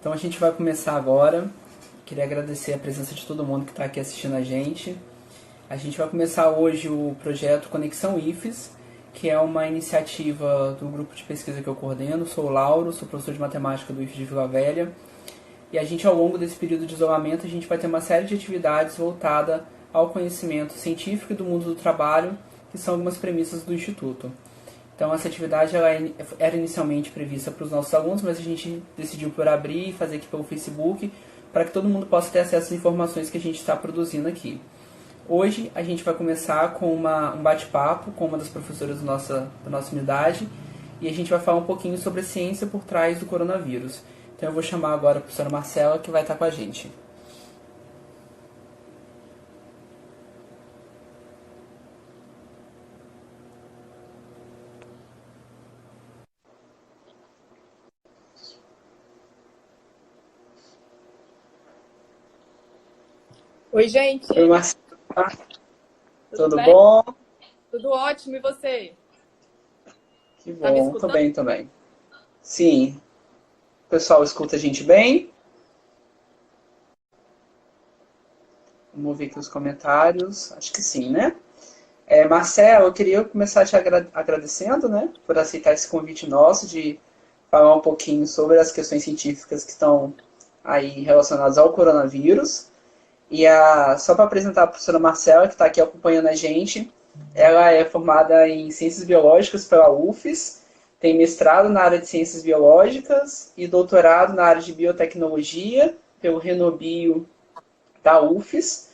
Então a gente vai começar agora. Queria agradecer a presença de todo mundo que está aqui assistindo a gente. A gente vai começar hoje o projeto Conexão IFES, que é uma iniciativa do grupo de pesquisa que eu coordeno. Sou o Lauro, sou professor de matemática do IFES de Vila Velha. E a gente, ao longo desse período de isolamento, a gente vai ter uma série de atividades voltada ao conhecimento científico e do mundo do trabalho, que são algumas premissas do Instituto. Então, essa atividade ela era inicialmente prevista para os nossos alunos, mas a gente decidiu por abrir e fazer aqui pelo Facebook, para que todo mundo possa ter acesso às informações que a gente está produzindo aqui. Hoje, a gente vai começar com um bate-papo com uma das professoras da nossa unidade, e a gente vai falar um pouquinho sobre a ciência por trás do coronavírus. Então, eu vou chamar agora a professora Marcela, que vai estar com a gente. Oi, gente. Oi, Marcela. Tudo bem? Bom? Tudo ótimo, e você? Que Tá me bom, tô escutando? bem também. Sim, o pessoal escuta a gente bem? Vamos ver aqui os comentários. Acho que sim, né? Marcelo, eu queria começar te agradecendo, né, por aceitar esse convite nosso de falar um pouquinho sobre as questões científicas que estão aí relacionadas ao coronavírus. Só para apresentar a professora Marcela, que está aqui acompanhando a gente, ela é formada em Ciências Biológicas pela UFES, tem mestrado na área de Ciências Biológicas e doutorado na área de Biotecnologia pelo Renobio da UFES.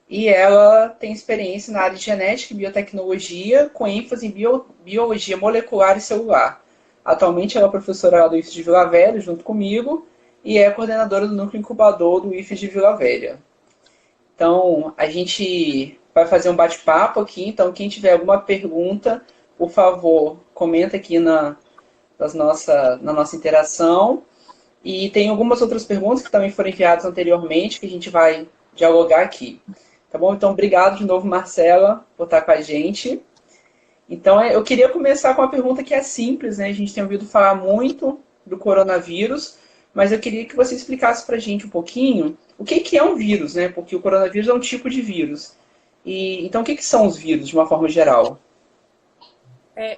E ela tem experiência na área de genética e biotecnologia, com ênfase em biologia molecular e celular. Atualmente ela é professora lá do IFES de Vila Velha, junto comigo, e é coordenadora do núcleo incubador do IFES de Vila Velha. Então, a gente vai fazer um bate-papo aqui, então quem tiver alguma pergunta, por favor, comenta aqui na nossa interação. E tem algumas outras perguntas que também foram enviadas anteriormente, que a gente vai dialogar aqui. Tá bom? Então, obrigado de novo, Marcela, por estar com a gente. Então, eu queria começar com uma pergunta que é simples, né? A gente tem ouvido falar muito do coronavírus, mas eu queria que você explicasse para a gente um pouquinho o que é um vírus, né? Porque o coronavírus é um tipo de vírus. Então, o que são os vírus, de uma forma geral?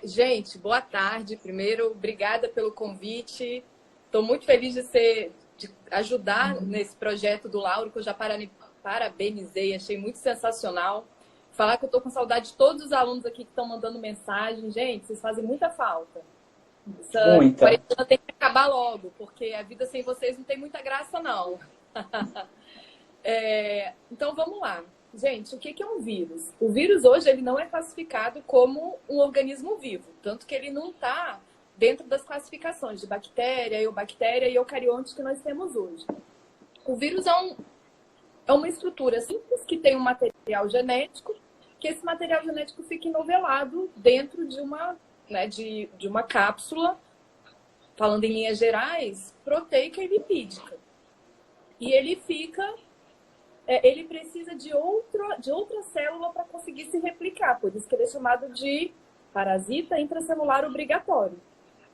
Gente, boa tarde. Primeiro, obrigada pelo convite. Estou muito feliz de ajudar nesse projeto do Lauro, que eu já parabenizei, achei muito sensacional. Falar que eu estou com saudade de todos os alunos aqui que estão mandando mensagem. Gente, vocês fazem muita falta. Essa Muita. quarentena tem que acabar logo, porque a vida sem vocês não tem muita graça, não. Então, vamos lá. Gente, o que é um vírus? O vírus hoje ele não é classificado como um organismo vivo, tanto que ele não está dentro das classificações de bactéria, eubactéria e eucarionte que nós temos hoje. O vírus é uma estrutura simples que tem um material genético, que esse material genético fica enovelado dentro de uma cápsula, falando em linhas gerais, proteica e lipídica. E ele precisa de outra célula para conseguir se replicar, por isso que ele é chamado de parasita intracelular obrigatório.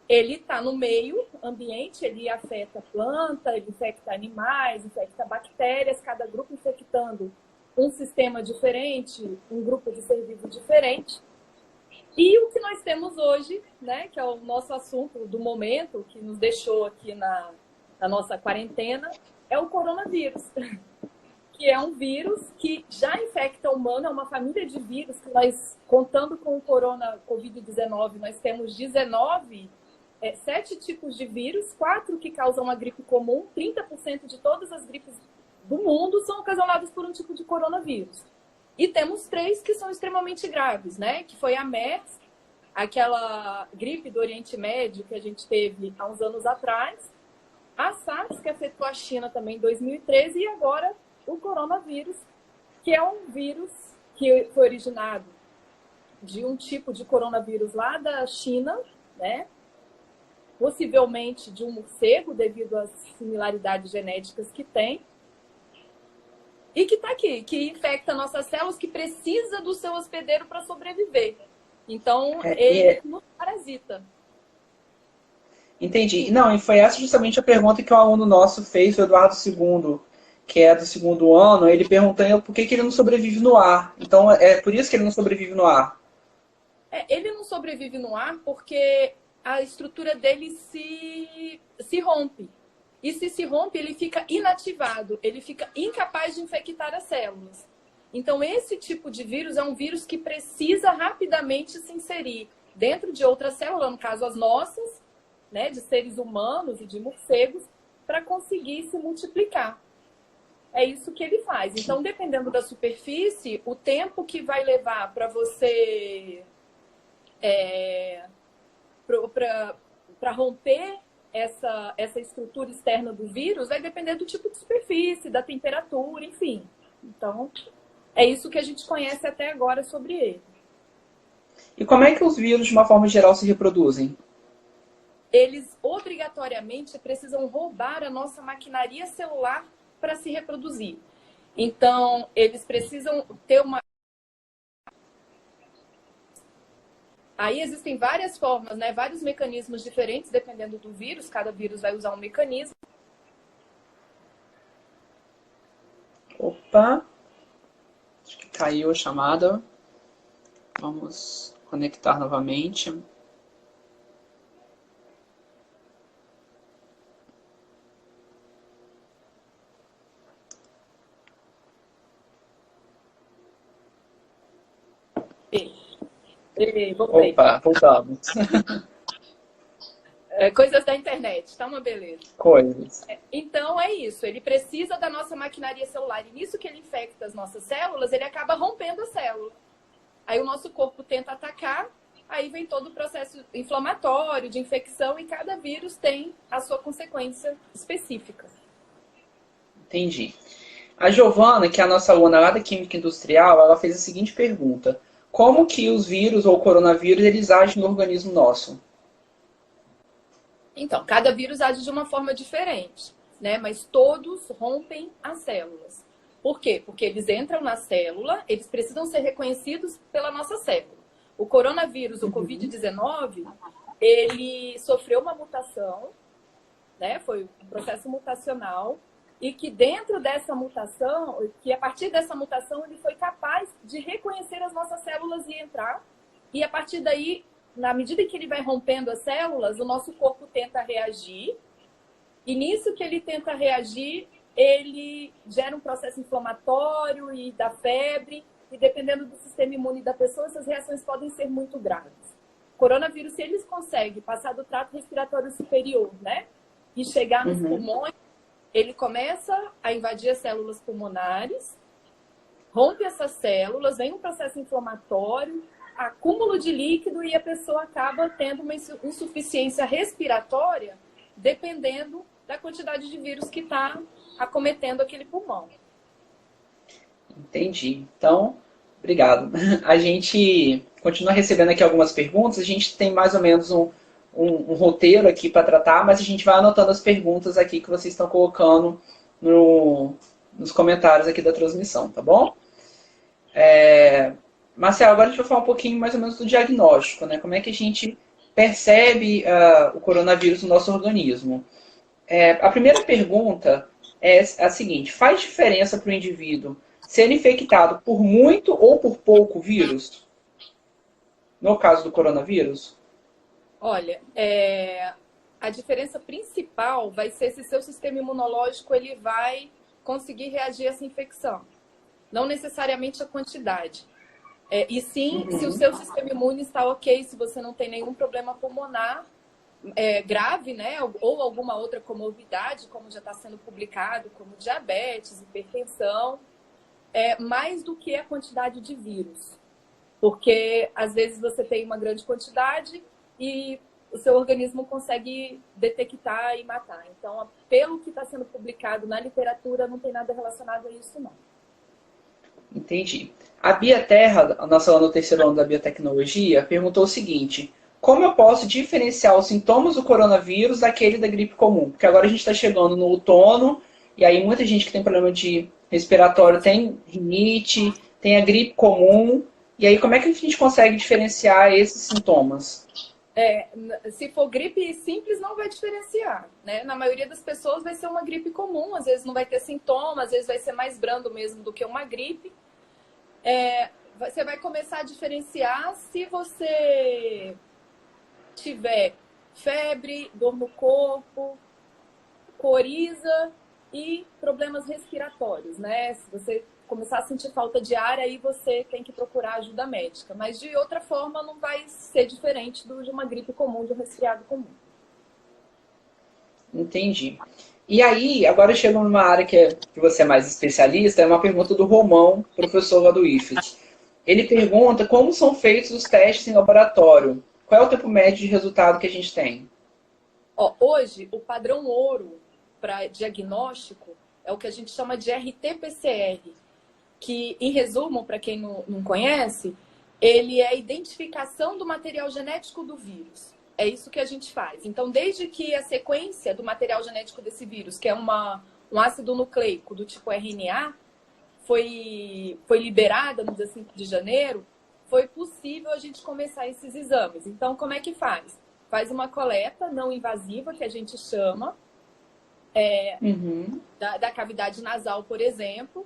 Ele está no meio ambiente, ele afeta planta, ele infecta animais, infecta bactérias, cada grupo infectando um sistema diferente, um grupo de ser vivo diferente. E o que nós temos hoje, né, que é o nosso assunto do momento, que nos deixou aqui na nossa quarentena, é o coronavírus, que é um vírus que já infecta o humano, é uma família de vírus que nós, contando com o Covid-19, nós temos 7 tipos de vírus, 4 que causam a gripe comum, 30% de todas as gripes do mundo são ocasionadas por um tipo de coronavírus. E temos 3 que são extremamente graves, né? Que foi a MERS, aquela gripe do Oriente Médio que a gente teve há uns anos atrás, a SARS, que afetou a China também em 2013, e agora o coronavírus, que é um vírus que foi originado de um tipo de coronavírus lá da China, né? Possivelmente de um morcego, devido às similaridades genéticas que tem, e que está aqui, que infecta nossas células, que precisa do seu hospedeiro para sobreviver. Então, ele nos parasita. Entendi. Não, e foi essa justamente a pergunta que um aluno nosso fez, o Eduardo II, que é do segundo ano. Ele perguntou por que que ele não sobrevive no ar. Então, é por isso que ele não sobrevive no ar. Ele não sobrevive no ar porque a estrutura dele se rompe. E se rompe, ele fica inativado, ele fica incapaz de infectar as células. Então, esse tipo de vírus é um vírus que precisa rapidamente se inserir dentro de outra célula, no caso as nossas, né, de seres humanos e de morcegos, para conseguir se multiplicar. É isso que ele faz. Então, dependendo da superfície, o tempo que vai levar para você para romper essa estrutura externa do vírus vai depender do tipo de superfície, da temperatura, enfim. Então, é isso que a gente conhece até agora sobre ele. E como é que os vírus, de uma forma geral, se reproduzem? Eles obrigatoriamente precisam roubar a nossa maquinaria celular para se reproduzir. Então, eles precisam ter uma... Aí existem várias formas, né? Vários mecanismos diferentes, dependendo do vírus. Cada vírus vai usar um mecanismo. Opa! Acho que caiu a chamada. Vamos conectar novamente. Voltei. Opa, voltamos. Coisas da internet, tá uma beleza. Coisas. Então é isso, ele precisa da nossa maquinaria celular. E nisso que ele infecta as nossas células, ele acaba rompendo a célula. Aí o nosso corpo tenta atacar, aí vem todo o processo inflamatório, de infecção, e cada vírus tem a sua consequência específica. Entendi. A Giovana, que é a nossa aluna lá da Química Industrial, ela fez a seguinte pergunta. Como que os vírus ou coronavírus, eles agem no organismo nosso? Então, cada vírus age de uma forma diferente, né? Mas todos rompem as células. Por quê? Porque eles entram na célula, eles precisam ser reconhecidos pela nossa célula. O coronavírus, o Covid-19, ele sofreu uma mutação, né? Foi um processo mutacional, e que dentro dessa mutação, que a partir dessa mutação ele foi capaz de reconhecer as nossas células e entrar, e a partir daí, na medida que ele vai rompendo as células, o nosso corpo tenta reagir, e nisso que ele tenta reagir, ele gera um processo inflamatório e dá febre, e dependendo do sistema imune da pessoa, essas reações podem ser muito graves. O coronavírus, se eles conseguem passar do trato respiratório superior, né, e chegar nos pulmões, ele começa a invadir as células pulmonares, rompe essas células, vem um processo inflamatório, acúmulo de líquido, e a pessoa acaba tendo uma insuficiência respiratória, dependendo da quantidade de vírus que está acometendo aquele pulmão. Entendi. Então, obrigado. A gente continua recebendo aqui algumas perguntas. A gente tem mais ou menos um roteiro aqui para tratar, mas a gente vai anotando as perguntas aqui que vocês estão colocando nos comentários aqui da transmissão, tá bom? Marcelo, agora a gente vai falar um pouquinho mais ou menos do diagnóstico, né? Como é que a gente percebe o coronavírus no nosso organismo? A primeira pergunta é a seguinte: faz diferença para o indivíduo ser infectado por muito ou por pouco vírus? No caso do coronavírus? Olha, a diferença principal vai ser se seu sistema imunológico ele vai conseguir reagir a essa infecção. Não necessariamente a quantidade. E sim, se o seu sistema imune está ok, se você não tem nenhum problema pulmonar grave, né, ou alguma outra comorbidade, como já está sendo publicado, como diabetes, hipertensão, mais do que a quantidade de vírus. Porque, às vezes, você tem uma grande quantidade e o seu organismo consegue detectar e matar. Então, pelo que está sendo publicado na literatura, não tem nada relacionado a isso, não. Entendi. A Bia Terra, a nossa aluna do terceiro ano da biotecnologia, perguntou o seguinte: como eu posso diferenciar os sintomas do coronavírus daquele da gripe comum? Porque agora a gente está chegando no outono, e aí muita gente que tem problema de respiratório tem rinite, tem a gripe comum, e aí como é que a gente consegue diferenciar esses sintomas? Se for gripe simples, não vai diferenciar, né? Na maioria das pessoas vai ser uma gripe comum, às vezes não vai ter sintomas, às vezes vai ser mais brando mesmo do que uma gripe. Você vai começar a diferenciar se você tiver febre, dor no corpo, coriza e problemas respiratórios, né? Se você começar a sentir falta de ar, aí você tem que procurar ajuda médica. Mas de outra forma não vai ser diferente de uma gripe comum, de um resfriado comum. Entendi. E aí, agora chega numa área que você é mais especialista, é uma pergunta do Romão, professor lá do IFES. Ele pergunta como são feitos os testes em laboratório. Qual é o tempo médio de resultado que a gente tem? Hoje, o padrão ouro para diagnóstico é o que a gente chama de RT-PCR, que, em resumo, para quem não conhece, ele é a identificação do material genético do vírus. É isso que a gente faz. Então, desde que a sequência do material genético desse vírus, que é um ácido nucleico do tipo RNA, foi liberada no dia 5 de janeiro, foi possível a gente começar esses exames. Então, como é que faz? Faz uma coleta não invasiva, que a gente chama, da cavidade nasal, por exemplo.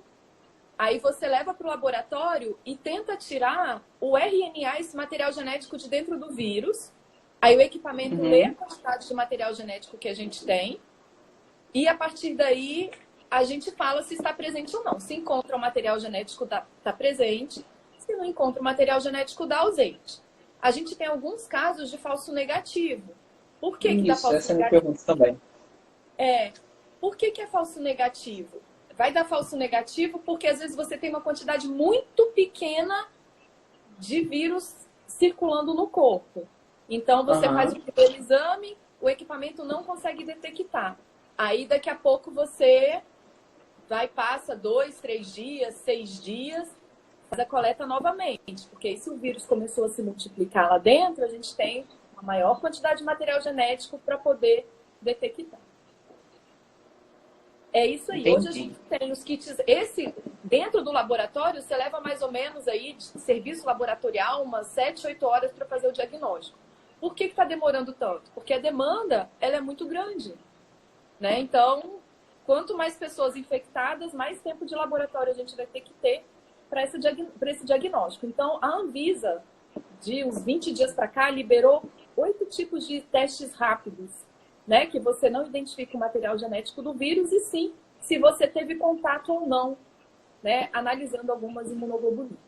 Aí você leva para o laboratório e tenta tirar o RNA, esse material genético, de dentro do vírus. Aí o equipamento lê a quantidade de material genético que a gente tem. E a partir daí a gente fala se está presente ou não. Se encontra o material genético, está presente. Se não encontra o material genético, dá ausente. A gente tem alguns casos de falso negativo. Por que dá falso essa negativo? é a minha pergunta também. Por que é falso negativo? Vai dar falso negativo porque às vezes você tem uma quantidade muito pequena de vírus circulando no corpo. Então você faz o primeiro exame, o equipamento não consegue detectar. Aí daqui a pouco você passa 2, 3 dias, 6 dias, faz a coleta novamente. Porque aí se o vírus começou a se multiplicar lá dentro, a gente tem uma maior quantidade de material genético para poder detectar. É isso aí. Entendi. Hoje a gente tem os kits. Dentro do laboratório, você leva mais ou menos aí de serviço laboratorial umas 7, 8 horas para fazer o diagnóstico. Por que está demorando tanto? Porque a demanda ela é muito grande, né? Então, quanto mais pessoas infectadas, mais tempo de laboratório a gente vai ter que ter para esse diagnóstico. Então, a Anvisa, de uns 20 dias para cá, liberou 8 tipos de testes rápidos, né, que você não identifica o material genético do vírus, e sim, se você teve contato ou não, né, analisando algumas imunoglobulinas.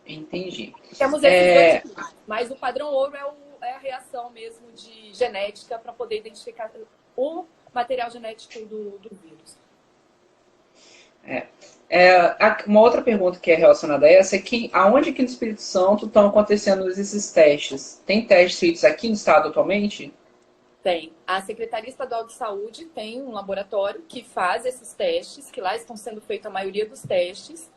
Entendi. Temos esses dois tipos, mas o padrão ouro é a reação mesmo de genética para poder identificar o material genético do vírus. Uma outra pergunta que é relacionada a essa é que aonde aqui no Espírito Santo estão acontecendo esses testes? Tem testes feitos aqui no estado atualmente? Tem. A Secretaria Estadual de Saúde tem um laboratório que faz esses testes, que lá estão sendo feitos a maioria dos testes.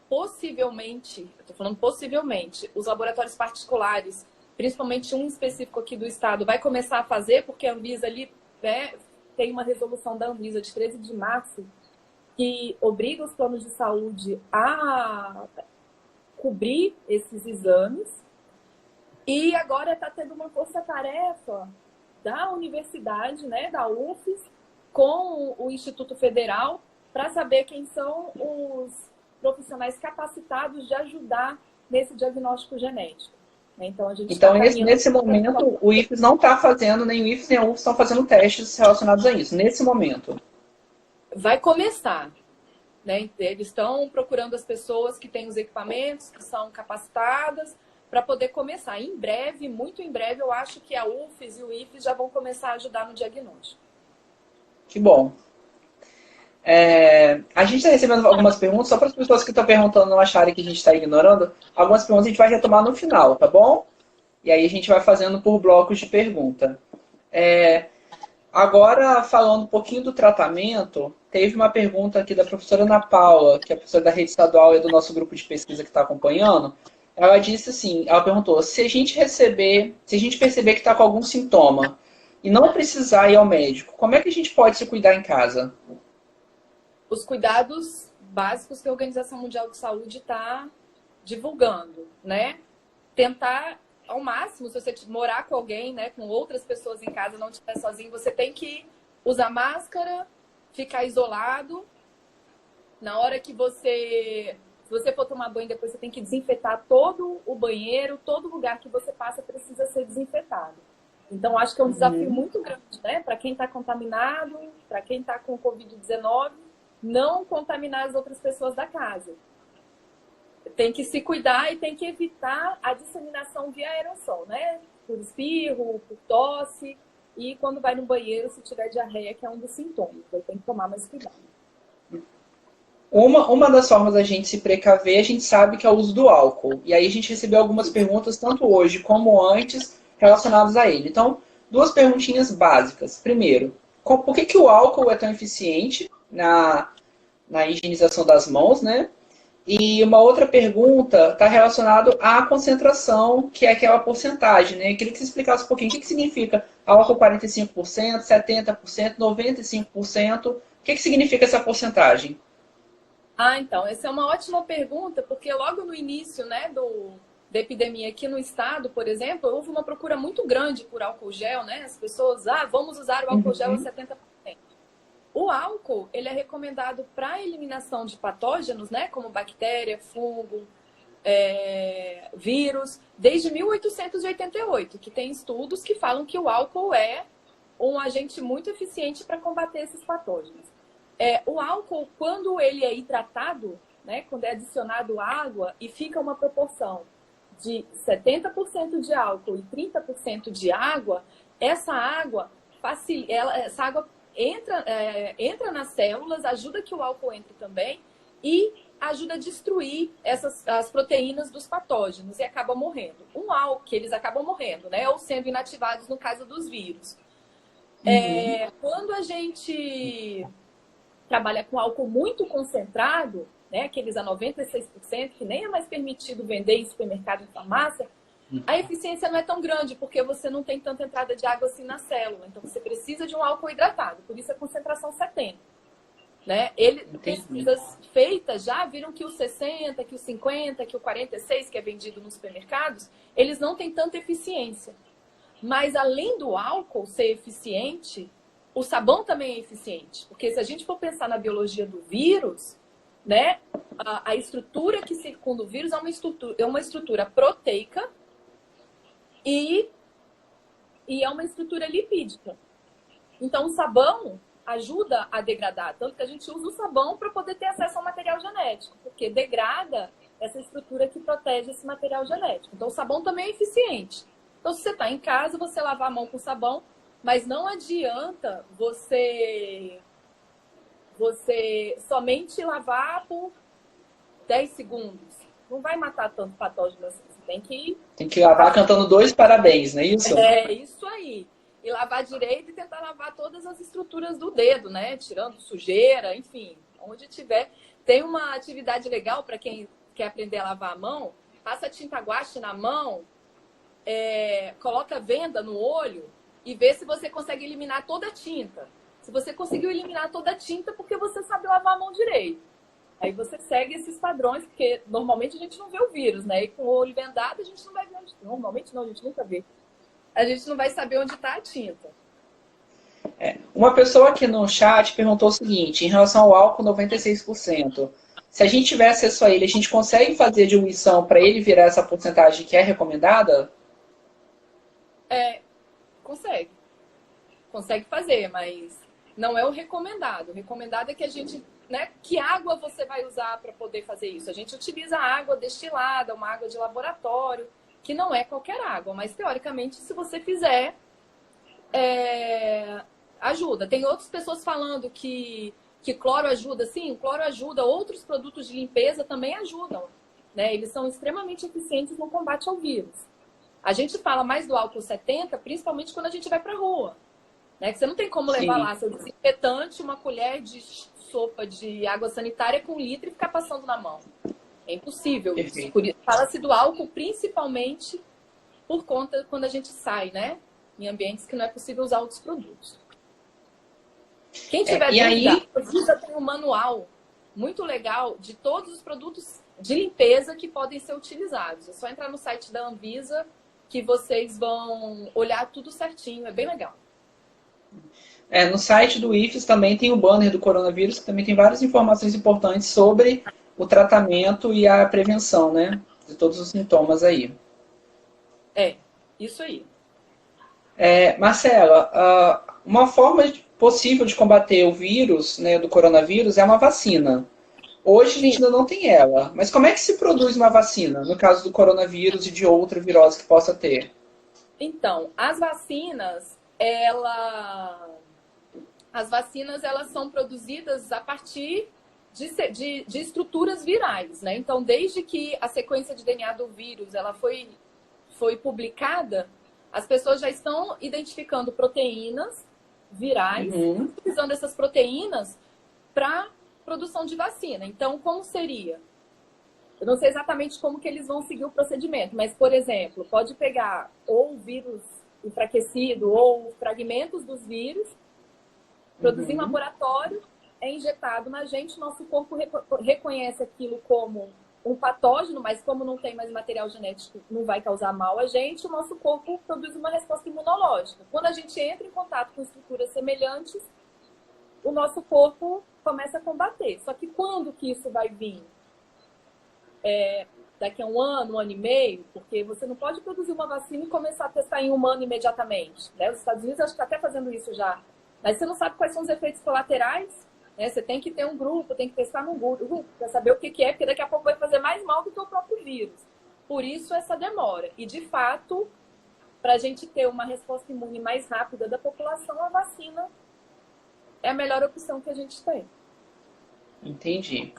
Possivelmente, eu estou falando possivelmente, os laboratórios particulares, principalmente um específico aqui do estado, vai começar a fazer, porque a Anvisa ali, né, tem uma resolução da Anvisa de 13 de março que obriga os planos de saúde a cobrir esses exames. E agora está tendo uma força-tarefa da universidade, né, da UFES, com o Instituto Federal, para saber quem são os profissionais capacitados de ajudar nesse diagnóstico genético. Então, nesse momento, o IFES não está fazendo, nem o IFES nem a UFES estão fazendo testes relacionados a isso, nesse momento. Vai começar. Né? Eles estão procurando as pessoas que têm os equipamentos, que são capacitadas, para poder começar. Em breve, muito em breve, eu acho que a UFES e o IFES já vão começar a ajudar no diagnóstico. Que bom. A gente está recebendo algumas perguntas, só para as pessoas que estão perguntando não acharem que a gente está ignorando. Algumas perguntas a gente vai retomar no final, tá bom? E aí a gente vai fazendo por blocos de pergunta. Agora, falando um pouquinho do tratamento, teve uma pergunta aqui da professora Ana Paula, que é a professora da rede estadual e do nosso grupo de pesquisa que está acompanhando. Ela disse assim, ela perguntou, se a gente perceber que está com algum sintoma e não precisar ir ao médico, como é que a gente pode se cuidar em casa? Os cuidados básicos que a Organização Mundial de Saúde está divulgando, né? Tentar ao máximo, se você morar com alguém, né, com outras pessoas em casa, não estiver sozinho, você tem que usar máscara, ficar isolado. Na hora que se você for tomar banho, depois você tem que desinfetar todo o banheiro, todo lugar que você passa precisa ser desinfetado. Então, acho que é um desafio muito grande, né? Para quem está contaminado, para quem está com Covid-19, não contaminar as outras pessoas da casa. Tem que se cuidar e tem que evitar a disseminação via aerossol, né? Por espirro, por tosse. E quando vai no banheiro, se tiver diarreia, que é um dos sintomas. Então, tem que tomar mais cuidado. Uma das formas da gente se precaver, a gente sabe que é o uso do álcool. E aí a gente recebeu algumas perguntas, tanto hoje como antes, relacionadas a ele. Então, duas perguntinhas básicas. Primeiro, por que o álcool é tão eficiente na higienização das mãos, né? E uma outra pergunta está relacionada à concentração, que é aquela porcentagem, né? Eu queria que você explicasse um pouquinho o que significa álcool 45%, 70%, 95%. O que significa essa porcentagem? Então, essa é uma ótima pergunta, porque logo no início, né, da epidemia aqui no estado, por exemplo, houve uma procura muito grande por álcool gel, né? As pessoas, vamos usar o álcool gel a 70%. O álcool, ele é recomendado para eliminação de patógenos, né, como bactéria, fungo, vírus, desde 1888, que tem estudos que falam que o álcool é um agente muito eficiente para combater esses patógenos. O álcool, quando ele é hidratado, né, quando é adicionado água e fica uma proporção de 70% de álcool e 30% de água, essa água entra nas células, ajuda que o álcool entre também e ajuda a destruir as proteínas dos patógenos e acaba morrendo. Que eles acabam morrendo, né, ou sendo inativados no caso dos vírus. Quando a gente trabalha com álcool muito concentrado, né, aqueles a 96%, que nem é mais permitido vender em supermercado e farmácia, a eficiência não é tão grande, porque você não tem tanta entrada de água assim na célula. Então, você precisa de um álcool hidratado, por isso a concentração 70. Né? Pesquisas feitas já viram que o 60, que o 50, que o 46, que é vendido nos supermercados, eles não têm tanta eficiência. Mas, além do álcool ser eficiente, o sabão também é eficiente, porque se a gente for pensar na biologia do vírus, né, a estrutura que circunda o vírus é uma estrutura proteica e é uma estrutura lipídica. Então, o sabão ajuda a degradar, tanto que a gente usa o sabão para poder ter acesso ao material genético, porque degrada essa estrutura que protege esse material genético. Então, o sabão também é eficiente. Então, se você está em casa, você lavar a mão com sabão, mas não adianta você somente lavar por 10 segundos. Não vai matar tanto patógeno assim. Você tem que lavar cantando 2 parabéns, não é isso? É isso aí. E lavar direito e tentar lavar todas as estruturas do dedo, né? Tirando sujeira, enfim. Onde tiver. Tem uma atividade legal para quem quer aprender a lavar a mão. Passa tinta guache na mão, coloca venda no olho e vê se você consegue eliminar toda a tinta. Se você conseguiu eliminar toda a tinta, porque você sabe lavar a mão direito. Aí você segue esses padrões, porque normalmente a gente não vê o vírus, né? E com o olho vendado a gente não vai ver onde... Normalmente não, a gente nunca vê. A gente não vai saber onde está a tinta. Uma pessoa aqui no chat perguntou o seguinte, em relação ao álcool 96%. Se a gente tiver acesso a ele, a gente consegue fazer diluição para ele virar essa porcentagem que é recomendada? Consegue. Consegue fazer, mas não é o recomendado. O recomendado é que a gente... Né, que água você vai usar para poder fazer isso? A gente utiliza água destilada, uma água de laboratório, que não é qualquer água, mas teoricamente, se você fizer, ajuda. Tem outras pessoas falando que cloro ajuda. Sim, o cloro ajuda. Outros produtos de limpeza também ajudam. Né? Eles são extremamente eficientes no combate ao vírus. A gente fala mais do álcool 70, principalmente quando a gente vai para a rua. Né? Que você não tem como levar lá seu desinfetante, uma colher de sopa de água sanitária com 1 litro e ficar passando na mão. É impossível. Fala-se do álcool principalmente por conta quando a gente sai, né? Em ambientes que não é possível usar outros produtos. Quem tiver dúvida, a Anvisa tem um manual muito legal de todos os produtos de limpeza que podem ser utilizados. É só entrar no site da Anvisa que vocês vão olhar tudo certinho, é bem legal. No site do IFES também tem o banner do coronavírus, que também tem várias informações importantes sobre o tratamento e a prevenção, né, de todos os sintomas aí. Isso aí. Marcela, uma forma possível de combater o vírus, né, do coronavírus é uma vacina. Hoje a gente ainda não tem ela, mas como é que se produz uma vacina, no caso do coronavírus e de outra virose que possa ter? Então, as vacinas, elas são produzidas a partir de estruturas virais, né? Então, desde que a sequência de DNA do vírus ela foi publicada, as pessoas já estão identificando proteínas virais, utilizando essas proteínas para produção de vacina. Então, como seria? Eu não sei exatamente como que eles vão seguir o procedimento, mas, por exemplo, pode pegar ou vírus enfraquecido ou fragmentos dos vírus, produzir em laboratório, é injetado na gente, nosso corpo reconhece aquilo como um patógeno, mas como não tem mais material genético, não vai causar mal a gente, o nosso corpo produz uma resposta imunológica. Quando a gente entra em contato com estruturas semelhantes, o nosso corpo começa a combater. Só que quando que isso vai vir? Daqui a um ano e meio, porque você não pode produzir uma vacina e começar a testar em humano imediatamente, né? Os Estados Unidos acho que está até fazendo isso já. Mas você não sabe quais são os efeitos colaterais, né? Você tem que ter um grupo, tem que testar num grupo para saber o que é, porque daqui a pouco vai fazer mais mal do que o próprio vírus. Por isso essa demora. E, de fato, para a gente ter uma resposta imune mais rápida da população, a vacina é a melhor opção que a gente tem. Entendi.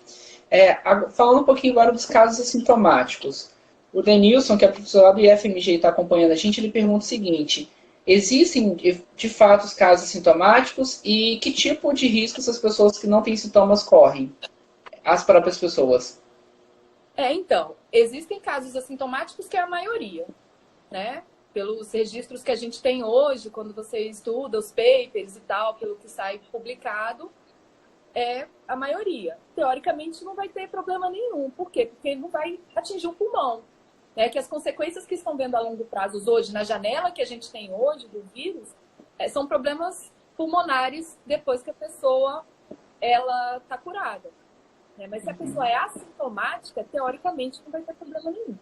Falando um pouquinho agora dos casos assintomáticos. O Denilson, que é professor lá do IFMG e está acompanhando a gente, ele pergunta o seguinte: existem, de fato, os casos assintomáticos e que tipo de risco essas pessoas que não têm sintomas correm? As próprias pessoas. Então, existem casos assintomáticos que é a maioria, né? Pelos registros que a gente tem hoje, quando você estuda os papers e tal, pelo que sai publicado, é a maioria. Teoricamente, não vai ter problema nenhum. Por quê? Porque não vai atingir o pulmão. Né? Que as consequências que estão vendo a longo prazo hoje, na janela que a gente tem hoje do vírus, são problemas pulmonares depois que a pessoa está curada. Né? Mas se a pessoa é assintomática, teoricamente, não vai ter problema nenhum.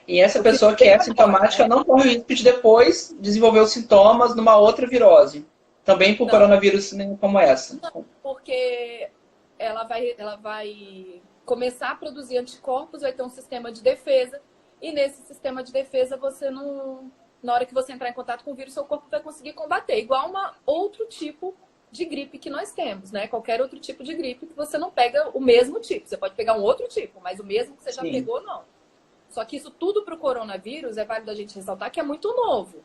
E essa pessoa que é assintomática não corre o risco de depois desenvolver os sintomas numa outra virose. Também por coronavírus como essa. Não, porque ela vai começar a produzir anticorpos, vai ter um sistema de defesa, e nesse sistema de defesa você não... Na hora que você entrar em contato com o vírus, seu corpo vai conseguir combater. Igual outro tipo de gripe que nós temos, né? Qualquer outro tipo de gripe que você não pega o mesmo tipo. Você pode pegar um outro tipo, mas o mesmo que você já pegou, não. Só que isso tudo para o coronavírus, é válido a gente ressaltar que é muito novo.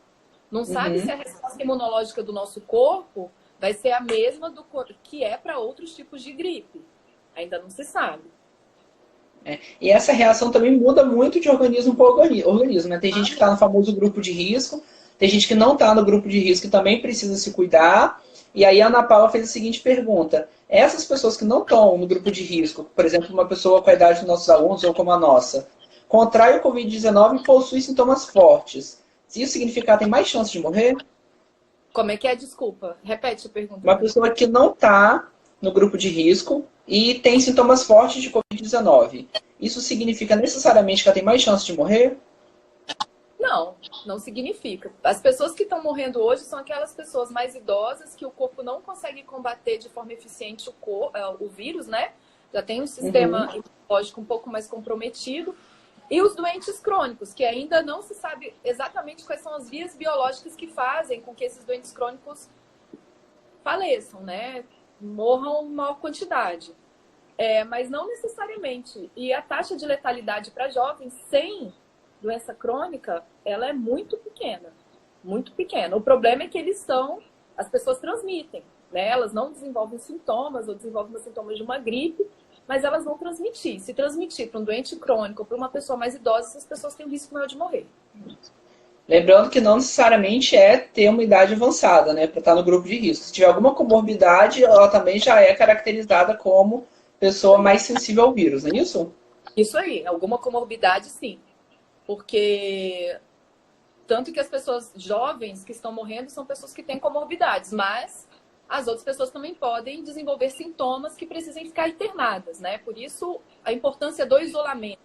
Não sabe se a resposta imunológica do nosso corpo vai ser a mesma que é para outros tipos de gripe. Ainda não se sabe. E essa reação também muda muito de organismo para organismo. Né? Tem gente que está no famoso grupo de risco, tem gente que não está no grupo de risco e também precisa se cuidar. E aí a Ana Paula fez a seguinte pergunta: essas pessoas que não estão no grupo de risco, por exemplo, uma pessoa com a idade dos nossos alunos ou como a nossa, contrai o Covid-19 e possui sintomas fortes. Se isso significar tem mais chance de morrer? Como é que é? Desculpa. Repete a pergunta. Uma pessoa que não está no grupo de risco e tem sintomas fortes de Covid-19. Isso significa necessariamente que ela tem mais chance de morrer? Não, não significa. As pessoas que estão morrendo hoje são aquelas pessoas mais idosas que o corpo não consegue combater de forma eficiente o vírus, né? Já tem um sistema imunológico um pouco mais comprometido. E os doentes crônicos, que ainda não se sabe exatamente quais são as vias biológicas que fazem com que esses doentes crônicos faleçam, né? Morram em maior quantidade. Mas não necessariamente. E a taxa de letalidade para jovens sem doença crônica, ela é muito pequena. Muito pequena. O problema é que as pessoas transmitem, né? Elas não desenvolvem sintomas ou desenvolvem os sintomas de uma gripe, mas elas vão transmitir. Se transmitir para um doente crônico ou para uma pessoa mais idosa, essas pessoas têm um risco maior de morrer. Lembrando que não necessariamente é ter uma idade avançada, né, para estar no grupo de risco. Se tiver alguma comorbidade, ela também já é caracterizada como pessoa mais sensível ao vírus, não é isso? Isso aí, alguma comorbidade, sim. Porque tanto que as pessoas jovens que estão morrendo são pessoas que têm comorbidades, mas as outras pessoas também podem desenvolver sintomas que precisem ficar internadas, né? Por isso, a importância do isolamento.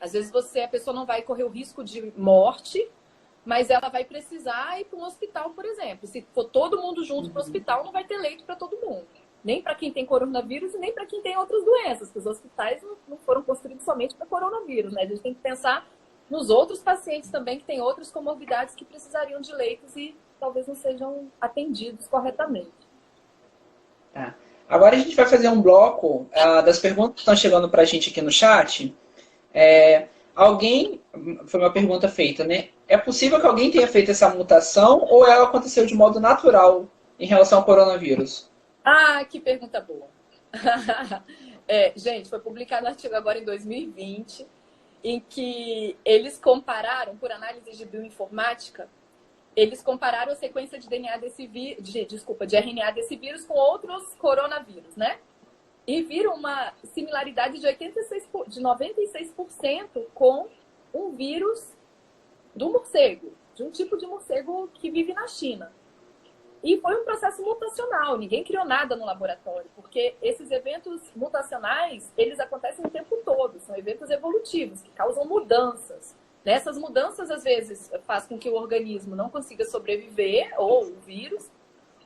Às vezes a pessoa não vai correr o risco de morte, mas ela vai precisar ir para um hospital, por exemplo. Se for todo mundo junto para o hospital, não vai ter leito para todo mundo. Nem para quem tem coronavírus e nem para quem tem outras doenças, porque os hospitais não foram construídos somente para coronavírus, né? A gente tem que pensar nos outros pacientes também que têm outras comorbidades que precisariam de leitos e talvez não sejam atendidos corretamente. Tá. Agora a gente vai fazer um bloco das perguntas que estão chegando para a gente aqui no chat. Foi uma pergunta feita, né? É possível que alguém tenha feito essa mutação ou ela aconteceu de modo natural em relação ao coronavírus? Ah, que pergunta boa. Gente, foi publicado um artigo agora em 2020 em que eles compararam, por análise de bioinformática, eles compararam a sequência de DNA de RNA desse vírus com outros coronavírus, né? E viram uma similaridade de 96% com um vírus do morcego, de um tipo de morcego que vive na China. E foi um processo mutacional, ninguém criou nada no laboratório, porque esses eventos mutacionais, eles acontecem o tempo todo, são eventos evolutivos, que causam mudanças. Essas mudanças, às vezes, fazem com que o organismo não consiga sobreviver, ou o vírus,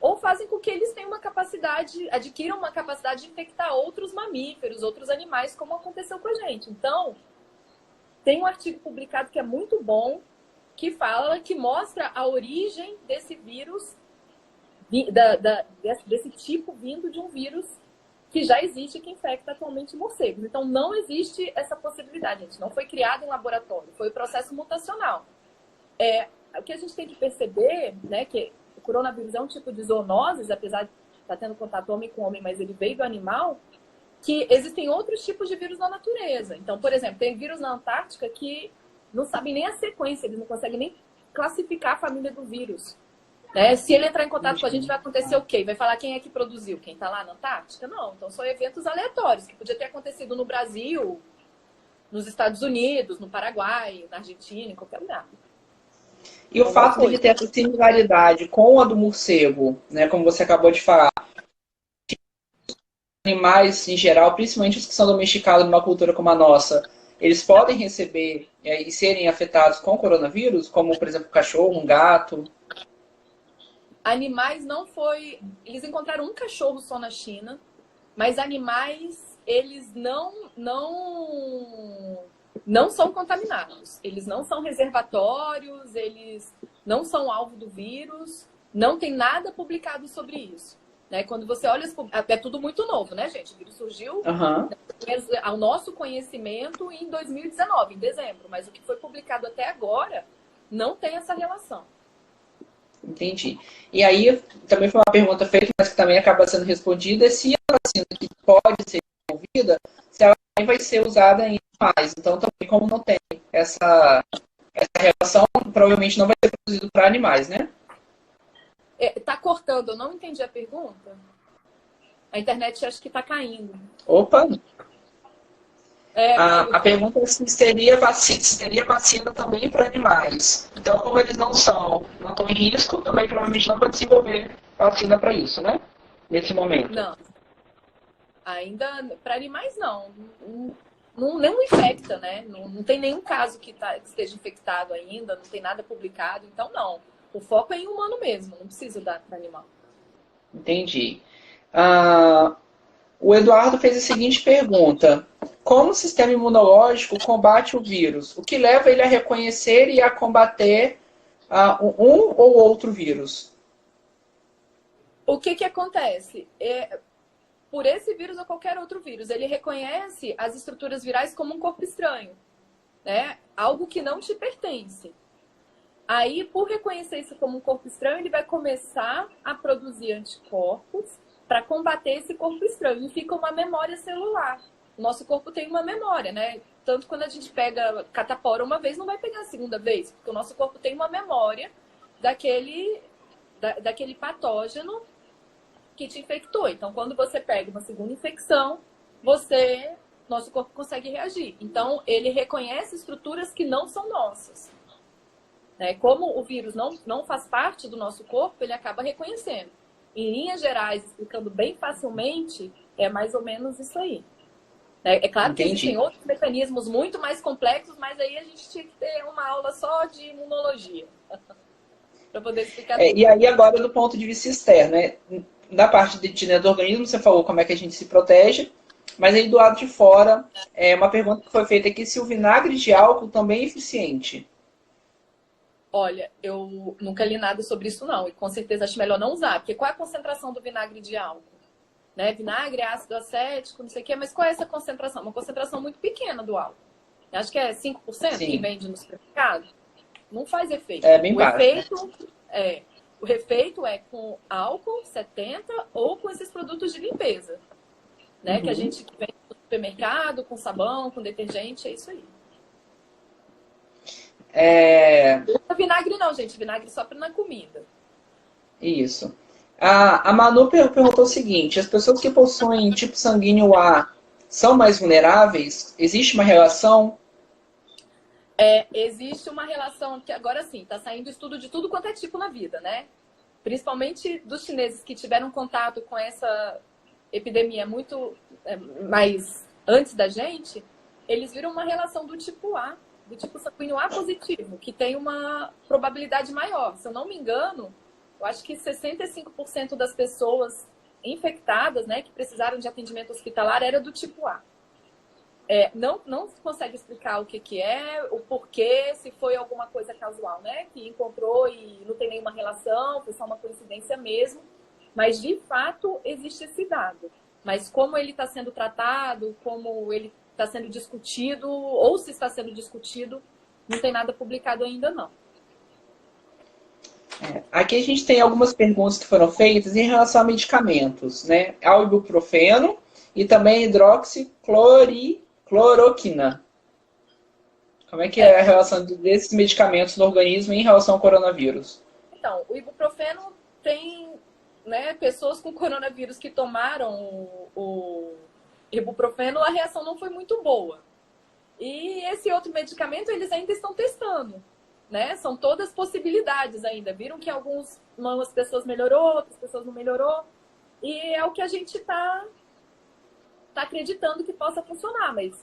ou fazem com que eles tenham adquiram uma capacidade de infectar outros mamíferos, outros animais, como aconteceu com a gente. Então, tem um artigo publicado que é muito bom, que mostra a origem desse vírus, desse tipo vindo de um vírus que já existe e que infecta atualmente morcegos. Então, não existe essa possibilidade, gente. Não foi criado em laboratório, foi o processo mutacional. O que a gente tem que perceber, né, que o coronavírus é um tipo de zoonoses, apesar de estar tendo contato homem com homem, mas ele veio do animal, que existem outros tipos de vírus na natureza. Então, por exemplo, tem vírus na Antártica que não sabem nem a sequência, eles não conseguem nem classificar a família do vírus. Se ele entrar em contato com a gente, vai acontecer o quê? Vai falar quem é que produziu? Quem está lá na Antártica? Não. Então, são eventos aleatórios, que podia ter acontecido no Brasil, nos Estados Unidos, no Paraguai, na Argentina, em qualquer lugar. E o fato de ele ter essa similaridade com a do morcego, né, como você acabou de falar, animais em geral, principalmente os que são domesticados numa cultura como a nossa, eles podem receber e serem afetados com coronavírus, como, por exemplo, um cachorro, um gato? Animais não foi... Eles encontraram um cachorro só na China, mas animais, eles não são contaminados. Eles não são reservatórios, eles não são alvo do vírus, não tem nada publicado sobre isso. Quando você olha, é tudo muito novo, né, gente? O vírus surgiu ao nosso conhecimento em 2019, em dezembro, mas o que foi publicado até agora não tem essa relação. Entendi. E aí, também foi uma pergunta feita, mas que também acaba sendo respondida, se a vacina que pode ser desenvolvida, se ela também vai ser usada em animais. Então, também, como não tem essa relação, provavelmente não vai ser produzido para animais, né? Tá cortando, eu não entendi a pergunta. A internet acho que tá caindo. Opa! A pergunta é se teria vacina também para animais. Então, como eles não estão em risco, também provavelmente não vai desenvolver vacina para isso, né? Nesse momento. Não. Ainda, para animais, não. Não infecta, né? Não tem nenhum caso que esteja infectado ainda, não tem nada publicado, então não. O foco é em humano mesmo, não precisa dar para animal. Entendi. O Eduardo fez a seguinte pergunta: como o sistema imunológico combate o vírus? O que leva ele a reconhecer e a combater um ou outro vírus? O que acontece? Por esse vírus ou qualquer outro vírus, ele reconhece as estruturas virais como um corpo estranho, né? Algo que não te pertence. Aí, por reconhecer isso como um corpo estranho, ele vai começar a produzir anticorpos para combater esse corpo estranho. E fica uma memória celular. O nosso corpo tem uma memória, né? Tanto quando a gente pega catapora uma vez, não vai pegar a segunda vez. Porque o nosso corpo tem uma memória daquele patógeno que te infectou. Então, quando você pega uma segunda infecção, você nosso corpo consegue reagir. Então, ele reconhece estruturas que não são nossas. Né? Como o vírus não faz parte do nosso corpo, ele acaba reconhecendo. Em linhas gerais, explicando bem facilmente, é mais ou menos isso aí. É claro que existem outros mecanismos muito mais complexos, mas aí a gente tinha que ter uma aula só de imunologia para poder explicar tudo. E aí agora do ponto de vista externo, né? Da parte de do organismo, você falou como é que a gente se protege, mas aí do lado de fora, uma pergunta que foi feita aqui, se o vinagre de álcool também é eficiente. Olha, eu nunca li nada sobre isso não, e com certeza acho melhor não usar, porque qual é a concentração do vinagre de álcool? Né? Vinagre, ácido acético, não sei o quê, mas qual é essa concentração? Uma concentração muito pequena do álcool. Acho que é 5% que vende no supermercado. Não faz efeito. É bem baixo. O efeito é com álcool 70 ou com esses produtos de limpeza. Né? Que a gente vende no supermercado, com sabão, com detergente, é isso aí. Não vinagre não, gente. Vinagre só na comida. Isso. A Manu perguntou o seguinte, as pessoas que possuem tipo sanguíneo A são mais vulneráveis? Existe uma relação? Existe uma relação que agora sim, está saindo estudo de tudo quanto é tipo na vida, né? Principalmente dos chineses que tiveram contato com essa epidemia muito mais antes da gente, eles viram uma relação do tipo A, do tipo sanguíneo A positivo, que tem uma probabilidade maior. Se eu não me engano, eu acho que 65% das pessoas infectadas, né, que precisaram de atendimento hospitalar, era do tipo A. Não se consegue explicar o que é, o porquê, se foi alguma coisa casual, né? Que encontrou e não tem nenhuma relação, foi só uma coincidência mesmo. Mas, de fato, existe esse dado. Mas como ele está sendo tratado, como ele está sendo discutido, ou se está sendo discutido, não tem nada publicado ainda, não. Aqui a gente tem algumas perguntas que foram feitas em relação a medicamentos, né? Ao ibuprofeno e também hidroxicloroquina. Como é que é a relação desses medicamentos no organismo em relação ao coronavírus? Então, o ibuprofeno tem, né, pessoas com coronavírus que tomaram o ibuprofeno, a reação não foi muito boa. E esse outro medicamento eles ainda estão testando. Né? São todas possibilidades ainda. Viram que algumas pessoas melhorou, outras pessoas não melhorou. E é o que a gente tá acreditando que possa funcionar. Mas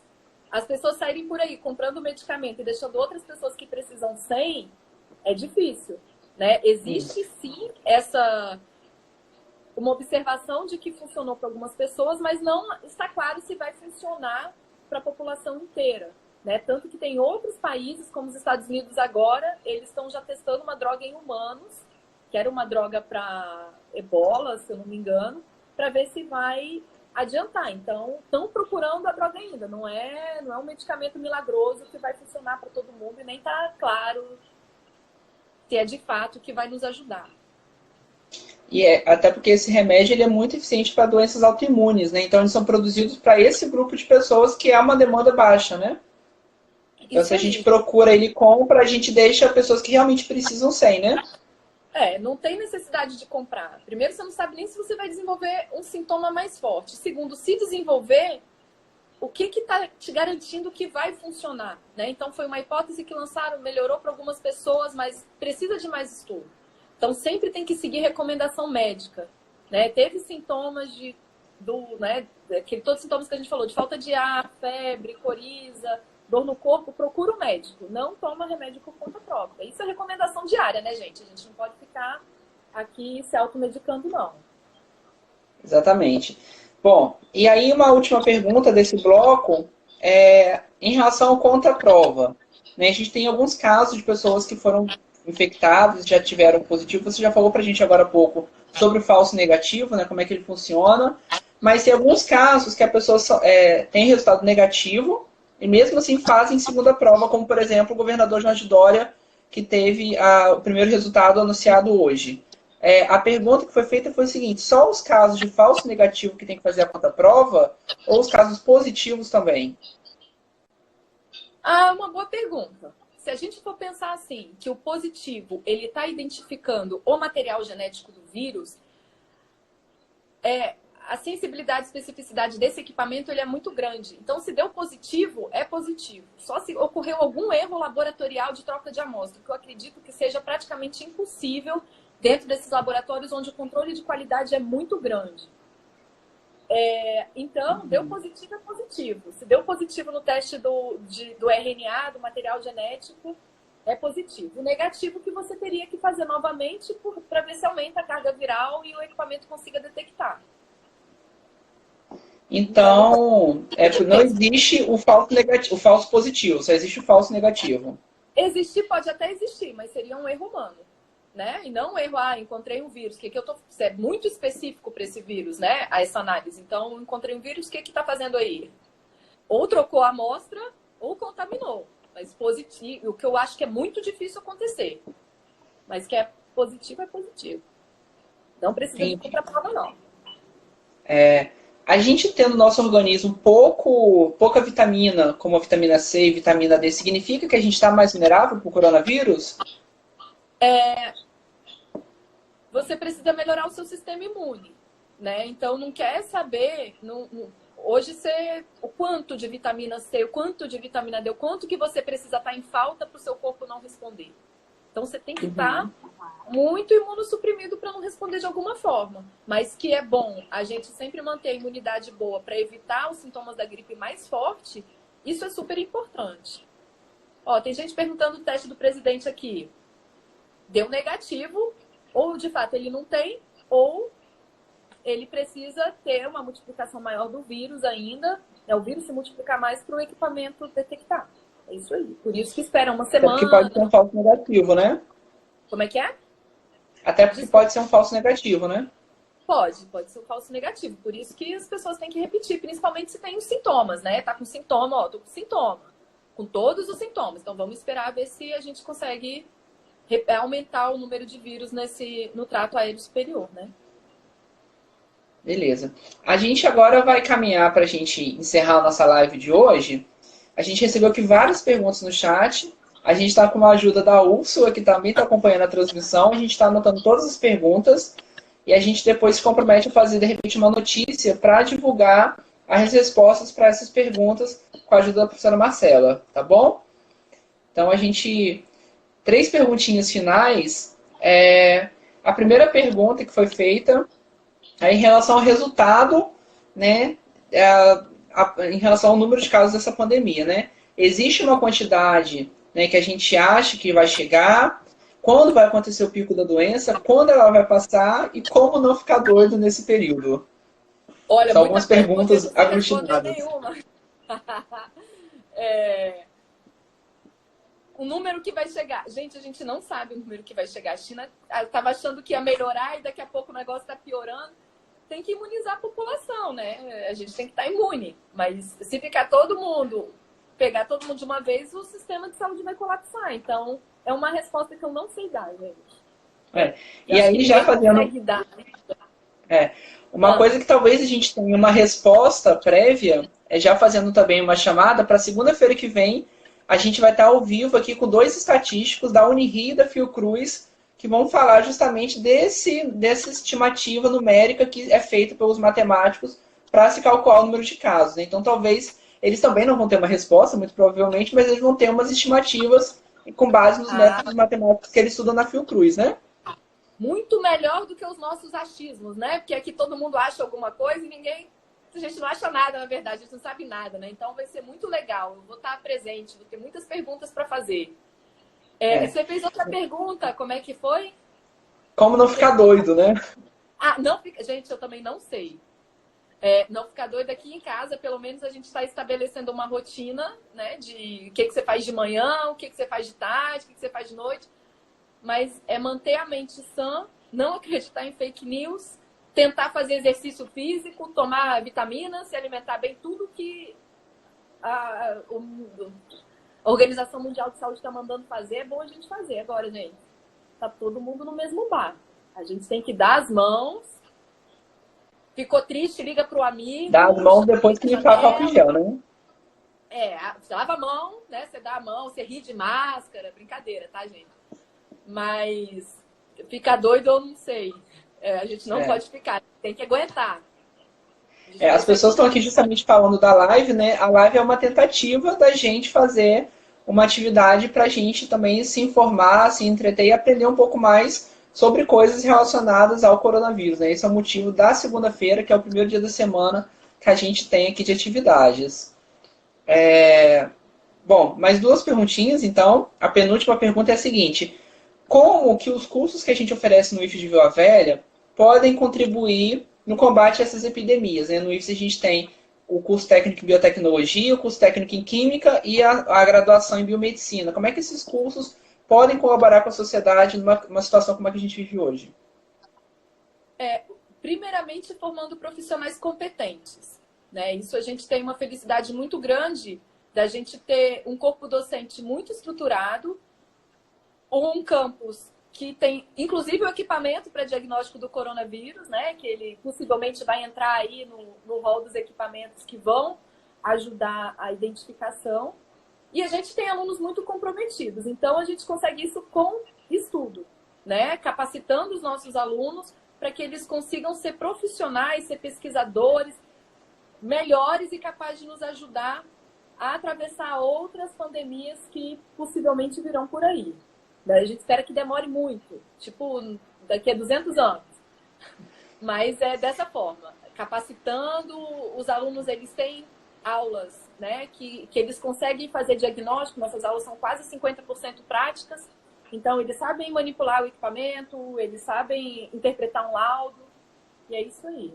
as pessoas saírem por aí comprando medicamento e deixando outras pessoas que precisam sem, é difícil. Né? Existe sim uma observação de que funcionou para algumas pessoas, mas não está claro se vai funcionar para a população inteira. Né? Tanto que tem outros países, como os Estados Unidos agora, eles estão já testando uma droga em humanos, que era uma droga para ebola, se eu não me engano, para ver se vai adiantar. Então, estão procurando a droga ainda. Não é um medicamento milagroso que vai funcionar para todo mundo e nem está claro se é de fato que vai nos ajudar. E até porque esse remédio ele é muito eficiente para doenças autoimunes, né? Então, eles são produzidos para esse grupo de pessoas que há uma demanda baixa, né? Então, se a gente procura, ele compra, a gente deixa pessoas que realmente precisam sem, né? Não tem necessidade de comprar. Primeiro, você não sabe nem se você vai desenvolver um sintoma mais forte. Segundo, se desenvolver, o que está te garantindo que vai funcionar? Né? Então, foi uma hipótese que lançaram, melhorou para algumas pessoas, mas precisa de mais estudo. Então, sempre tem que seguir recomendação médica. Né? Teve sintomas todos os sintomas que a gente falou, de falta de ar, febre, coriza, dor no corpo, procura um médico. Não toma remédio por conta própria. Isso é recomendação diária, né, gente? A gente não pode ficar aqui se automedicando, não. Exatamente. Bom, e aí uma última pergunta desse bloco em relação ao contraprova. Né? A gente tem alguns casos de pessoas que foram infectadas, já tiveram positivo. Você já falou pra gente agora há pouco sobre o falso negativo, né? Como é que ele funciona. Mas tem alguns casos que a pessoa tem resultado negativo e mesmo assim fazem segunda prova, como por exemplo o governador João Dória, que teve o primeiro resultado anunciado hoje. A pergunta que foi feita foi o seguinte, só os casos de falso negativo que tem que fazer a contraprova ou os casos positivos também? Uma boa pergunta. Se a gente for pensar assim, que o positivo ele está identificando o material genético do vírus, a sensibilidade e especificidade desse equipamento ele é muito grande. Então, se deu positivo, é positivo. Só se ocorreu algum erro laboratorial de troca de amostra, que eu acredito que seja praticamente impossível dentro desses laboratórios onde o controle de qualidade é muito grande. Então, deu positivo, é positivo. Se deu positivo no teste do RNA, do material genético, é positivo. O negativo que você teria que fazer novamente para ver se aumenta a carga viral e o equipamento consiga detectar. Então, não existe o falso negativo, o falso positivo, só existe o falso negativo. Existir pode até existir, mas seria um erro humano, né? E não um erro, encontrei um vírus, é muito específico para esse vírus, né? Essa análise. Então, encontrei um vírus, o que está fazendo aí? Ou trocou a amostra, ou contaminou. Mas positivo, o que eu acho que é muito difícil acontecer. Mas que é positivo, é positivo. Não precisa de contraprova, não. A gente tendo no nosso organismo pouca vitamina, como a vitamina C e vitamina D, significa que a gente está mais vulnerável para o coronavírus? Você precisa melhorar o seu sistema imune, né? Então, não quer saber... Hoje, o quanto de vitamina C, o quanto de vitamina D, o quanto que você precisa estar em falta para o seu corpo não responder. Então, você tem que estar muito imunossuprimido para não responder de alguma forma. Mas que é bom a gente sempre manter a imunidade boa para evitar os sintomas da gripe mais forte, isso é super importante. Tem gente perguntando o teste do presidente aqui. Deu negativo, ou de fato ele não tem, ou ele precisa ter uma multiplicação maior do vírus ainda, o vírus se multiplicar mais para o equipamento detectar. É isso aí. Por isso que espera uma semana. Até porque pode ser um falso negativo, né? Como é que é? Até porque pode ser um falso negativo, né? Pode ser um falso negativo. Por isso que as pessoas têm que repetir, principalmente se tem os sintomas, né? Tá com sintoma, tô com sintoma. Com todos os sintomas. Então vamos esperar ver se a gente consegue aumentar o número de vírus no trato aéreo superior, né? Beleza. A gente agora vai caminhar para a gente encerrar a nossa live de hoje. A gente recebeu aqui várias perguntas no chat. A gente está com a ajuda da Úrsula, que também está acompanhando a transmissão. A gente está anotando todas as perguntas. E a gente depois se compromete a fazer, de repente, uma notícia para divulgar as respostas para essas perguntas com a ajuda da professora Marcela. Tá bom? Então, 3 perguntinhas finais. A primeira pergunta que foi feita é em relação ao resultado, né? Em relação ao número de casos dessa pandemia, né? Existe uma quantidade, né, que a gente acha que vai chegar, quando vai acontecer o pico da doença, quando ela vai passar e como não ficar doido nesse período. Olha, são algumas perguntas aglutinadas. O número que vai chegar. Gente, a gente não sabe o número que vai chegar. A China estava achando que ia melhorar e daqui a pouco o negócio está piorando. Tem que imunizar a população, né? A gente tem que estar imune. Mas se ficar pegar todo mundo de uma vez, o sistema de saúde vai colapsar. Então, é uma resposta que eu não sei dar, gente. E aí, já fazendo... Uma coisa que talvez a gente tenha uma resposta prévia, já fazendo também uma chamada, para segunda-feira que vem, a gente vai estar ao vivo aqui com 2 estatísticos da Unirio e da Fiocruz, que vão falar justamente dessa estimativa numérica que é feita pelos matemáticos para se calcular o número de casos. Então, talvez, eles também não vão ter uma resposta, muito provavelmente, mas eles vão ter umas estimativas com base nos métodos matemáticos que eles estudam na Fiocruz, né? Muito melhor do que os nossos achismos, né? Porque aqui todo mundo acha alguma coisa e a gente não acha nada, na verdade, a gente não sabe nada, né? Então vai ser muito legal. Eu vou estar presente, vou ter muitas perguntas para fazer. Você fez outra pergunta, como é que foi? Como não ficar doido, né? Gente, eu também não sei. Não ficar doido aqui em casa, pelo menos a gente está estabelecendo uma rotina, né? De o que você faz de manhã, o que você faz de tarde, o que você faz de noite. Mas é manter a mente sã, não acreditar em fake news, tentar fazer exercício físico, tomar vitaminas, se alimentar bem, tudo que a Organização Mundial de Saúde está mandando fazer, é bom a gente fazer. Agora, gente, tá todo mundo no mesmo bar. A gente tem que dar as mãos. Ficou triste, liga pro amigo. Dá as mãos depois que limpar o álcool em gel, né? Você lava a mão, né? Você dá a mão, você ri de máscara, brincadeira, tá, gente? Mas ficar doido eu não sei. A gente não pode ficar, tem que aguentar. As pessoas estão aqui justamente falando da live, né? A live é uma tentativa da gente fazer uma atividade para a gente também se informar, se entreter e aprender um pouco mais sobre coisas relacionadas ao coronavírus, né? Esse é o motivo da segunda-feira, que é o primeiro dia da semana que a gente tem aqui de atividades. Bom, mais duas perguntinhas, então. A penúltima pergunta é a seguinte: como que os cursos que a gente oferece no IFES de Vila Velha podem contribuir no combate a essas epidemias, né? No IFES a gente tem o curso técnico em biotecnologia, o curso técnico em química e a graduação em biomedicina. Como é que esses cursos podem colaborar com a sociedade numa situação como a que a gente vive hoje? Primeiramente, formando profissionais competentes, né? Isso a gente tem uma felicidade muito grande da gente ter um corpo docente muito estruturado, um campus que tem, inclusive, o equipamento para diagnóstico do coronavírus, né? Que ele possivelmente vai entrar aí no rol dos equipamentos que vão ajudar a identificação. E a gente tem alunos muito comprometidos. Então, a gente consegue isso com estudo, né? Capacitando os nossos alunos para que eles consigam ser profissionais, ser pesquisadores melhores e capazes de nos ajudar a atravessar outras pandemias que possivelmente virão por aí. A gente espera que demore muito, tipo, daqui a 200 anos. Mas é dessa forma, capacitando os alunos, eles têm aulas, né, que eles conseguem fazer diagnóstico. Nossas aulas são quase 50% práticas, então eles sabem manipular o equipamento, eles sabem interpretar um laudo, e é isso aí.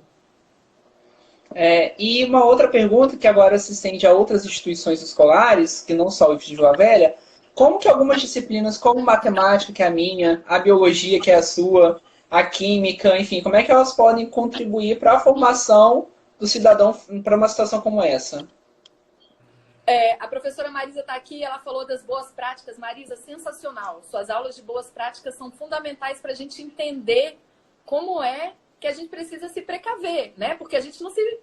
E uma outra pergunta que agora se estende a outras instituições escolares, que não só o IFES de Vila Velha: como que algumas disciplinas, como matemática, que é a minha, a biologia, que é a sua, a química, enfim, como é que elas podem contribuir para a formação do cidadão para uma situação como essa? A professora Marisa está aqui, ela falou das boas práticas. Marisa, sensacional. Suas aulas de boas práticas são fundamentais para a gente entender como é que a gente precisa se precaver, né? Porque a gente não se...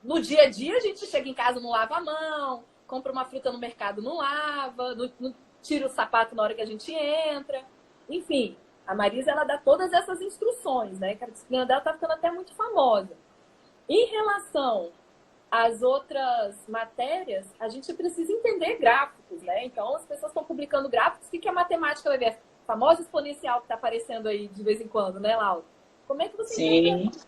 No dia a dia, a gente chega em casa, não lava a mão, compra uma fruta no mercado, não lava, não tira o sapato na hora que a gente entra. Enfim, a Marisa, ela dá todas essas instruções, né? Que a disciplina dela está ficando até muito famosa. Em relação às outras matérias, a gente precisa entender gráficos, né? Então, as pessoas estão publicando gráficos. O que a matemática vai ver? A famosa exponencial que está aparecendo aí de vez em quando, né, Laura? Como é que você entende?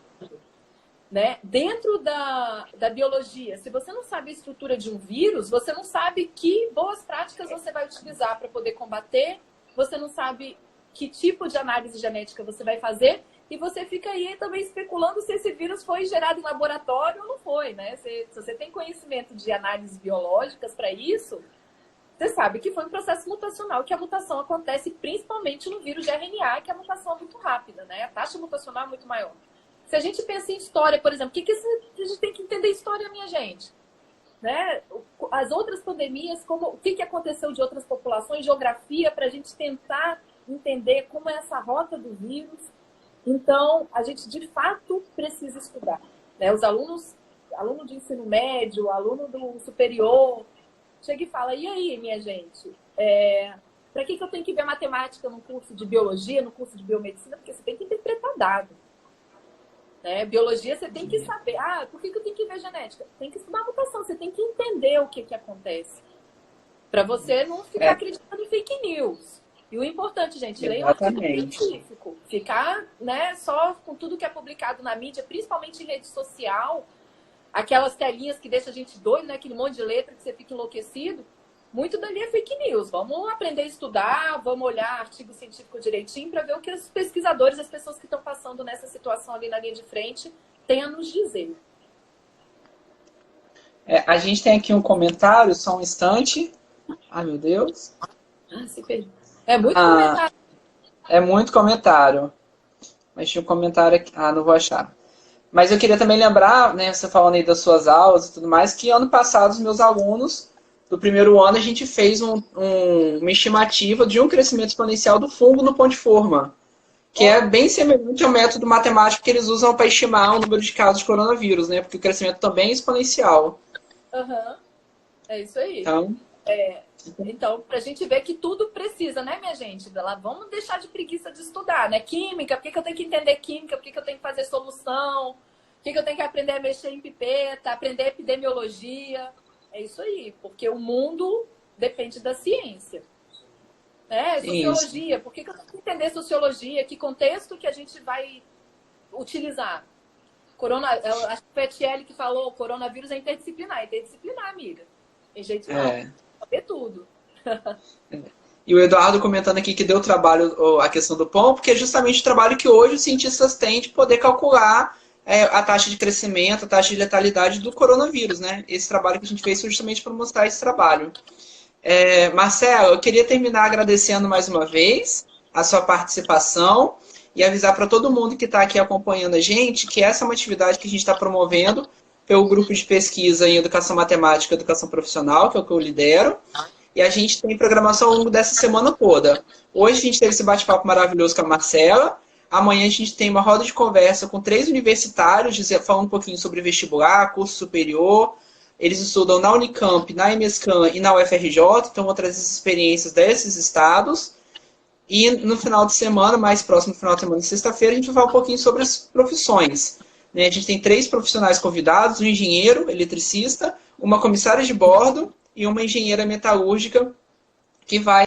Né? Dentro da biologia, se você não sabe a estrutura de um vírus, você não sabe que boas práticas você vai utilizar para poder combater, você não sabe que tipo de análise genética você vai fazer, e você fica aí também especulando se esse vírus foi gerado em laboratório ou não foi, né? Se você tem conhecimento de análises biológicas para isso, você sabe que foi um processo mutacional, que a mutação acontece principalmente no vírus de RNA, que a mutação é muito rápida, né? A taxa mutacional é muito maior. Se a gente pensa em história, por exemplo, a gente tem que entender história, minha gente? Né? As outras pandemias, o que aconteceu de outras populações, geografia, para a gente tentar entender como é essa rota do vírus. Então, a gente, de fato, precisa estudar. Né? Os alunos, aluno de ensino médio, aluno do superior, chega e fala: e aí, minha gente, para que eu tenho que ver matemática no curso de biologia, no curso de biomedicina? Porque você tem que interpretar dado. Né? Biologia, você tem que saber. Por que eu tenho que ver genética? Tem que estudar a mutação, você tem que entender o que acontece. Para você não ficar acreditando em fake news. E o importante, gente, ler um artigo científico. Ficar, né, só com tudo que é publicado na mídia, principalmente em rede social, aquelas telinhas que deixam a gente doido, né? Aquele monte de letra que você fica enlouquecido. Muito dali é fake news. Vamos aprender a estudar, vamos olhar artigo científico direitinho para ver o que os pesquisadores, as pessoas que estão passando nessa situação ali na linha de frente, têm a nos dizer. A gente tem aqui um comentário, só um instante. Ai, meu Deus. Se perdi. É muito comentário. É muito comentário. Mas tinha um comentário aqui. Não vou achar. Mas eu queria também lembrar, né, você falando aí das suas aulas e tudo mais, que ano passado os meus alunos do primeiro ano a gente fez uma estimativa de um crescimento exponencial do fungo no pão de forma, que é bem semelhante ao método matemático que eles usam para estimar o número de casos de coronavírus, né? Porque o crescimento também é exponencial. É isso aí. Então, para a gente ver que tudo precisa, né, minha gente? Vamos deixar de preguiça de estudar, né? Química, por que eu tenho que entender química? Por que eu tenho que fazer solução? que eu tenho que aprender a mexer em pipeta, aprender epidemiologia. É isso aí, porque o mundo depende da ciência. Sociologia, por que eu tenho que entender sociologia? Que contexto que a gente vai utilizar? Acho que foi a Tiele que falou, coronavírus é interdisciplinar. Interdisciplinar, amiga. Tem jeito de saber tudo. E o Eduardo comentando aqui que deu trabalho a questão do pão, porque é justamente o trabalho que hoje os cientistas têm de poder calcular a taxa de crescimento, a taxa de letalidade do coronavírus, né? Esse trabalho que a gente fez foi justamente para mostrar esse trabalho. Marcelo, eu queria terminar agradecendo mais uma vez a sua participação e avisar para todo mundo que está aqui acompanhando a gente que essa é uma atividade que a gente está promovendo pelo grupo de pesquisa em Educação Matemática e Educação Profissional, que é o que eu lidero, e a gente tem programação ao longo dessa semana toda. Hoje a gente teve esse bate-papo maravilhoso com a Marcela, amanhã a gente tem uma roda de conversa com 3 universitários, falando um pouquinho sobre vestibular, curso superior. Eles estudam na Unicamp, na MSCAM e na UFRJ, então vão trazer as experiências desses estados. E no final de semana, mais próximo do final de semana, sexta-feira, a gente vai falar um pouquinho sobre as profissões. A gente tem 3 profissionais convidados, um engenheiro, eletricista, uma comissária de bordo e uma engenheira metalúrgica que vai